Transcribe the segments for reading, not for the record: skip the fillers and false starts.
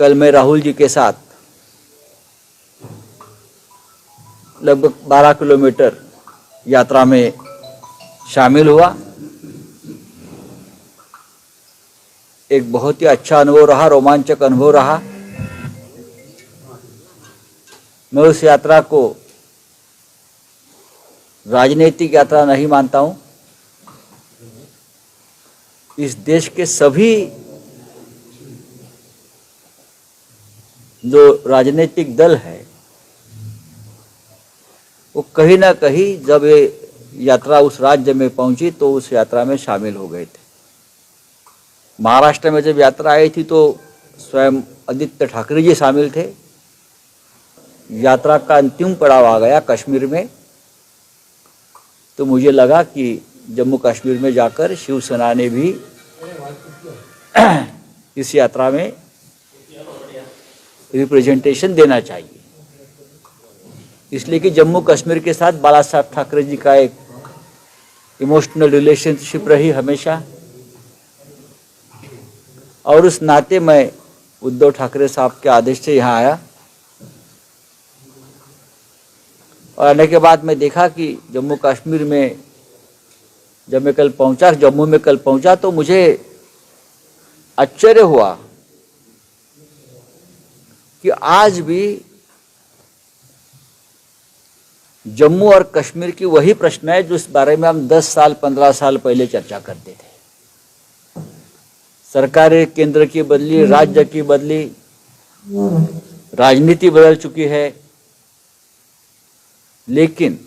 कल मैं राहुल जी के साथ लगभग 12 किलोमीटर यात्रा में शामिल हुआ। एक बहुत ही अच्छा अनुभव रहा, रोमांचक अनुभव रहा। मैं उस यात्रा को राजनीतिक यात्रा नहीं मानता हूं। इस देश के सभी जो राजनीतिक दल है वो कहीं ना कहीं जब ये यात्रा उस राज्य में पहुंची तो उस यात्रा में शामिल हो गए थे। महाराष्ट्र में जब यात्रा आई थी तो स्वयं आदित्य ठाकरे जी शामिल थे। यात्रा का अंतिम पड़ाव आ गया कश्मीर में, तो मुझे लगा कि जम्मू कश्मीर में जाकर शिवसेना ने भी इस यात्रा में रिप्रेजेंटेशन देना चाहिए, इसलिए कि जम्मू कश्मीर के साथ बाला साहब ठाकरे जी का एक इमोशनल रिलेशनशिप रही हमेशा, और उस नाते मैं उद्धव ठाकरे साहब के आदेश से यहाँ आया। और आने के बाद मैं देखा कि जम्मू कश्मीर में जब मैं कल पहुंचा, जम्मू में कल पहुंचा, तो मुझे आश्चर्य हुआ कि आज भी जम्मू और कश्मीर की वही प्रश्न है जो इस बारे में हम 10 साल 15 साल पहले चर्चा करते थे। सरकारें केंद्र की बदली, राज्य की बदली, राजनीति बदल चुकी है, लेकिन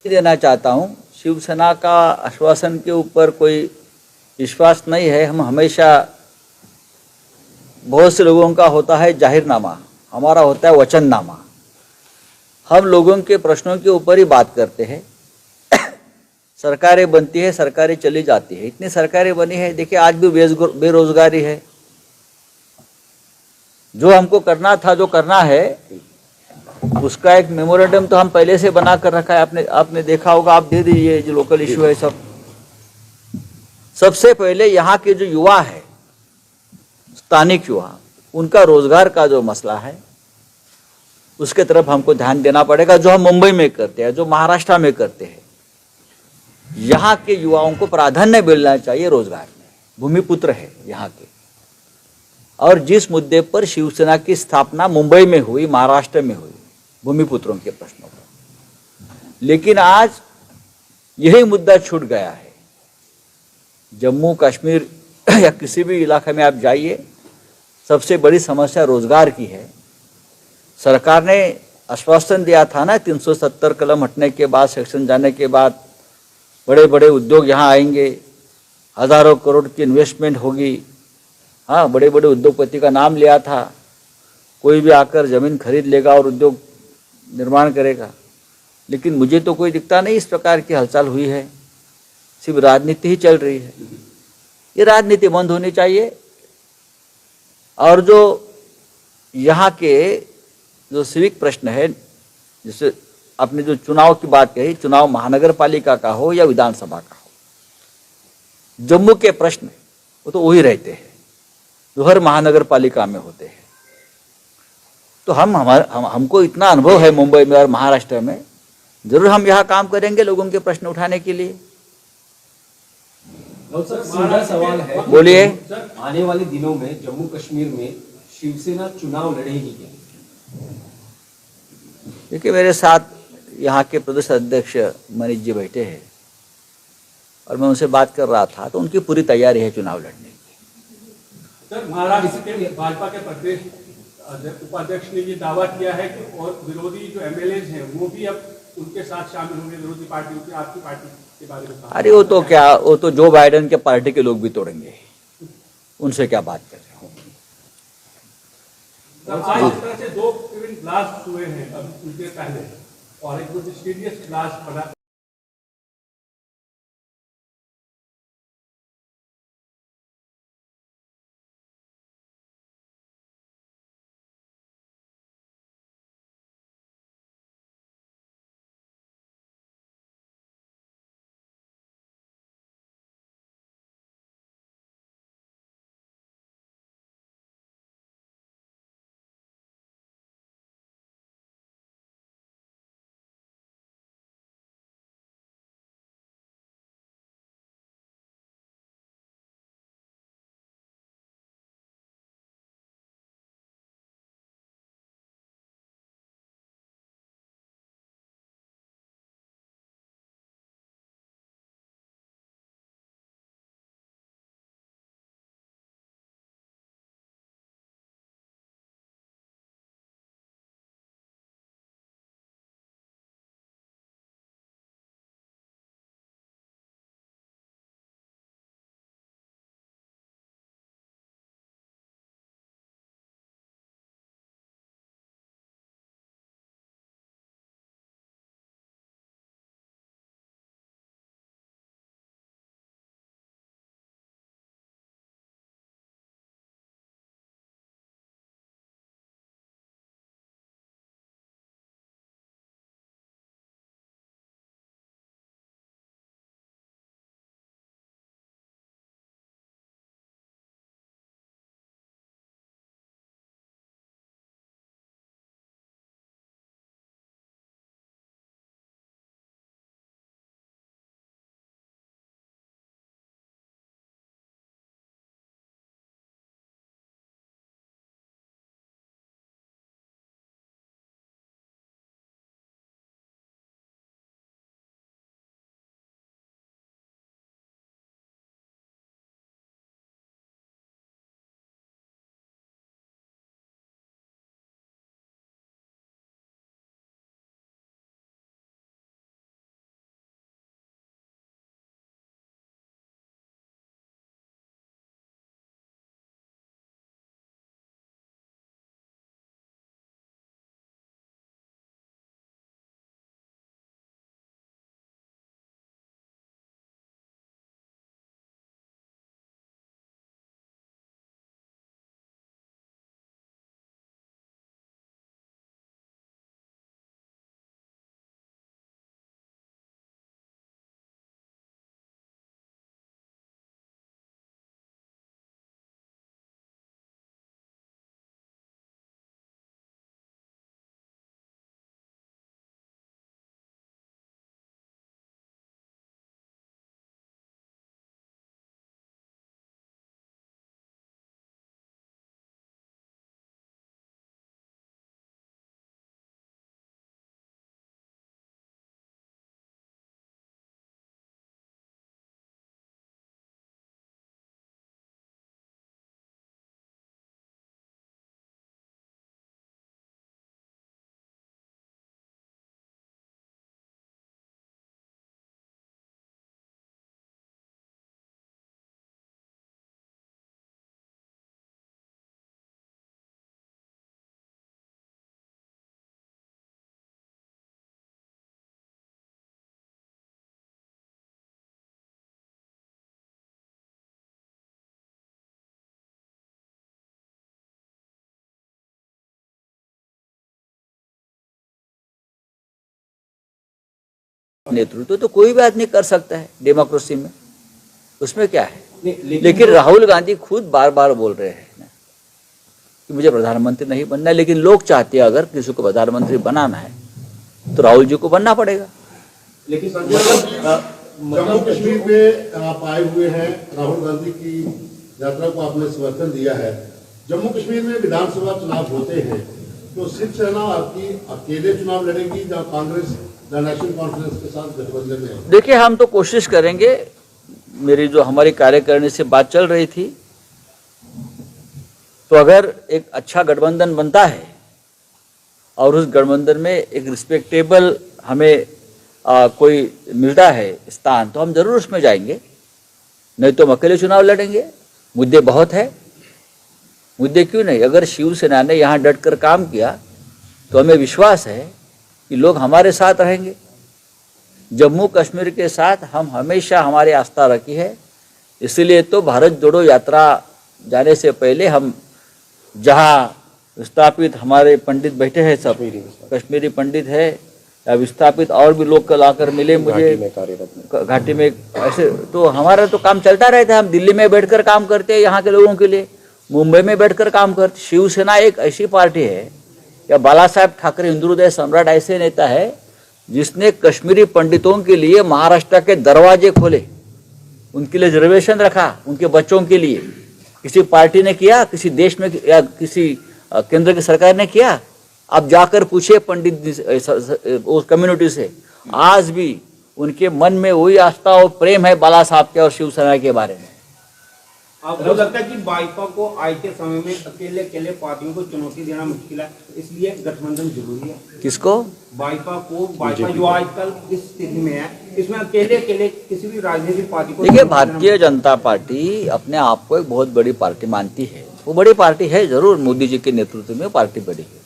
देना चाहता हूं, शिवसेना का आश्वासन के ऊपर कोई विश्वास नहीं है। हम हमेशा, बहुत से लोगों का होता है जाहिरनामा, हमारा होता है वचननामा। हम लोगों के प्रश्नों के ऊपर ही बात करते हैं। सरकारें बनती है, सरकारें चली जाती है, इतनी सरकारें बनी है, देखिए आज भी बेरोजगारी है। जो हमको करना था, जो करना है, उसका एक मेमोरेंडम तो हम पहले से बना कर रखा है। आपने देखा होगा, आप दे दीजिए जो लोकल इशू है सब। सबसे पहले यहाँ के जो युवा है, स्थानिक युवा, उनका रोजगार का जो मसला है, उसके तरफ हमको ध्यान देना पड़ेगा। जो हम मुंबई में करते हैं, जो महाराष्ट्र में करते हैं, यहाँ के युवाओं को प्राधान्य मिलना चाहिए रोजगार में। भूमिपुत्र है यहाँ के। और जिस मुद्दे पर शिवसेना की स्थापना मुंबई में हुई, महाराष्ट्र में हुई, भूमिपुत्रों के प्रश्नों पर, लेकिन आज यही मुद्दा छूट गया है। जम्मू कश्मीर या किसी भी इलाके में आप जाइए, सबसे बड़ी समस्या रोजगार की है। सरकार ने आश्वासन दिया था ना, 370 कलम हटने के बाद, सेक्शन जाने के बाद बड़े बड़े उद्योग यहाँ आएंगे, हजारों करोड़ की इन्वेस्टमेंट होगी। हाँ, बड़े बड़े उद्योगपति का नाम लिया था, कोई भी आकर जमीन खरीद लेगा और उद्योग निर्माण करेगा। लेकिन मुझे तो कोई दिखता नहीं इस प्रकार की हलचल हुई है, सिर्फ राजनीति ही चल रही है। ये राजनीति बंद होनी चाहिए। और जो यहाँ के जो सिविक प्रश्न है, जैसे आपने जो चुनाव की बात कही, चुनाव महानगर पालिका का हो या विधानसभा का हो, जम्मू के प्रश्न वो तो वही रहते हैं जो हर महानगर पालिका में होते हैं। तो हमको इतना अनुभव है मुंबई में और महाराष्ट्र में, जरूर हम यहाँ काम करेंगे लोगों के प्रश्न उठाने के लिए। सीधा सवाल है, बोलिए। आने वाले दिनों में जम्मू कश्मीर में शिवसेना चुनाव लड़ेगी क्या? देखिए, मेरे साथ यहाँ के प्रदेश अध्यक्ष मनीष जी बैठे हैं और मैं उनसे बात कर रहा था, तो उनकी पूरी तैयारी है चुनाव लड़ने की। सर, महाराष्ट्र के भाजपा के प्रदेश उपाध्यक्ष ने ये दावा किया है कि और विरोधी जो एमएलए हैं वो भी अब उनके साथ शामिल होंगे, विरोधी पार्टियों की, आपकी पार्टी के बारे में। अरे वो तो क्या, वो तो जो बाइडेन के पार्टी के लोग भी तोड़ेंगे, उनसे क्या बात कर रहे हो। आज इस तरह से 2 इवेंट ब्लास्ट हुए हैं अब उनके पहले, और एक मिस्टीरियस ब्लास्ट बना नेतृत्व तो कोई भी आदमी कर सकता है डेमोक्रेसी में, उसमें क्या है। नहीं, लेकिन राहुल गांधी खुद बार बार बोल रहे हैं ना कि मुझे प्रधानमंत्री नहीं बनना है, लेकिन लोग चाहते हैं अगर किसी को प्रधानमंत्री बनाना है तो राहुल जी को बनना पड़ेगा। लेकिन जम्मू कश्मीर में आप आए हुए हैं, राहुल गांधी की यात्रा को आपने समर्थन दिया है। जम्मू कश्मीर में विधानसभा चुनाव होते हैं तो शिवसेना आपकी अकेले चुनाव लड़ेगी या कांग्रेस या नेशनल कॉन्फ्रेंस के साथ गठबंधन में? देखिए, हम तो कोशिश करेंगे। मेरी जो हमारी कार्यकारिणी से बात चल रही थी, तो अगर एक अच्छा गठबंधन बनता है और उस गठबंधन में एक रिस्पेक्टेबल हमें कोई मिलता है स्थान, तो हम जरूर उसमें जाएंगे। नहीं तो हम अकेले चुनाव लड़ेंगे। मुद्दे बहुत है, मुद्दे क्यों नहीं। अगर शिवसेना ने यहाँ डटकर काम किया तो हमें विश्वास है कि लोग हमारे साथ रहेंगे। जम्मू कश्मीर के साथ हम हमेशा हमारी आस्था रखी है, इसलिए तो भारत जोड़ो यात्रा जाने से पहले हम जहाँ विस्थापित हमारे पंडित बैठे हैं, सब कश्मीरी पंडित है या विस्थापित और भी लोग कल आकर मिले मुझे घाटी में ऐसे, तो हमारा तो काम चलता रहता है। हम दिल्ली में बैठकर काम करते हैं यहाँ के लोगों के लिए, मुंबई में बैठकर काम करते। शिवसेना एक ऐसी पार्टी है या बाला साहेब ठाकरे हिंदू सम्राट ऐसे नेता है जिसने कश्मीरी पंडितों के लिए महाराष्ट्र के दरवाजे खोले, उनके लिए रिजर्वेशन रखा, उनके बच्चों के लिए। किसी पार्टी ने किया, किसी देश में या किसी केंद्र की सरकार ने किया? आप जाकर पूछिए पंडित उस कम्युनिटी से, आज भी उनके मन में वही आस्था और प्रेम है बाला साहब के और शिवसेना के बारे में। आपको लगता है कि भाजपा को आज के समय में अकेले अकेले पार्टियों को चुनौती देना मुश्किल है, इसलिए गठबंधन जरूरी है? किसको? भाजपा को। भाजपा जो आजकल इस स्थिति में है, इसमें अकेले अकेले किसी भी राजनीतिक पार्टी को। देखिए, भारतीय जनता पार्टी अपने आप को एक बहुत बड़ी पार्टी मानती है। वो बड़ी पार्टी है जरूर, मोदी जी के नेतृत्व में पार्टी बड़ी है,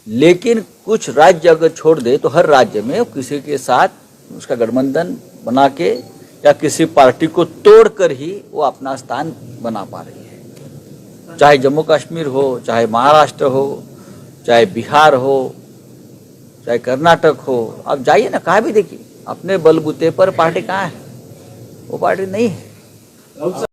लेकिन कुछ राज्य अगर छोड़ दे तो हर राज्य में किसी के साथ उसका गठबंधन बना के या किसी पार्टी को तोड़कर ही वो अपना स्थान बना पा रही है। चाहे जम्मू कश्मीर हो, चाहे महाराष्ट्र हो, चाहे बिहार हो, चाहे कर्नाटक हो, आप जाइए ना, कहाँ भी देखिए, अपने बलबूते पर पार्टी कहाँ है? वो पार्टी नहीं है।